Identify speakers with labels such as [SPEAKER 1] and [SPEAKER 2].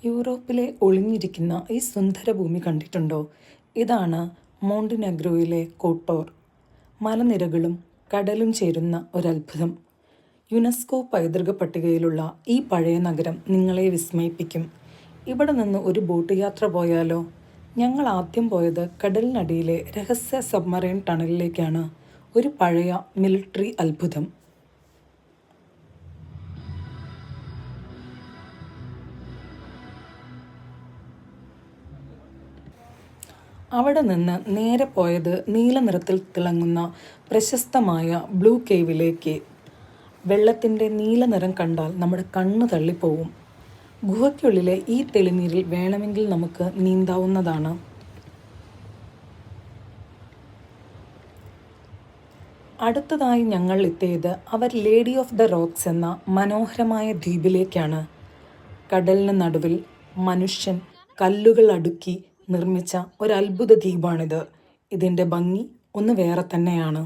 [SPEAKER 1] യൂറോപ്പിലെ ഒളിഞ്ഞിരിക്കുന്ന ഈ സുന്ദര ഭൂമി കണ്ടിട്ടുണ്ടോ? ഇതാണ് മോണ്ടിനെഗ്രോയിലെ കോട്ടോർ. മലനിരകളും കടലും ചേരുന്ന ഒരത്ഭുതം. യുനെസ്കോ പൈതൃക പട്ടികയിലുള്ള ഈ പഴയ നഗരം നിങ്ങളെ വിസ്മയിപ്പിക്കും. ഇവിടെ നിന്ന് ഒരു ബോട്ട് യാത്ര പോയാലോ? ഞങ്ങൾ ആദ്യം പോയത് കടലിനടിയിലെ രഹസ്യ സബ്മറൈൻ ടണലിലേക്കാണ്. ഒരു പഴയ മിലിട്ടറി അത്ഭുതം. അവിടെ നിന്ന് നേരെ പോയത് നീല നിറത്തിൽ തിളങ്ങുന്ന പ്രശസ്തമായ ബ്ലൂ കേവിലേക്ക്. വെള്ളത്തിൻ്റെ നീല നിറം കണ്ടാൽ നമ്മുടെ കണ്ണ് തള്ളിപ്പോവും. ഗുഹയ്ക്കുള്ളിലെ ഈ തെളിനീരിൽ വേണമെങ്കിൽ നമുക്ക് നീന്താവുന്നതാണ്. അടുത്തതായി ഞങ്ങൾ എത്തിയത് അവർ ലേഡി ഓഫ് ദ റോക്സ് എന്ന മനോഹരമായ ദ്വീപിലേക്കാണ്. കടലിന് നടുവിൽ മനുഷ്യൻ കല്ലുകൾ അടുക്കി നിർമ്മിച്ച ഒരത്ഭുത ദ്വീപാണിത്. ഇതിൻ്റെ ഭംഗി ഒന്ന് വേറെ തന്നെയാണ്.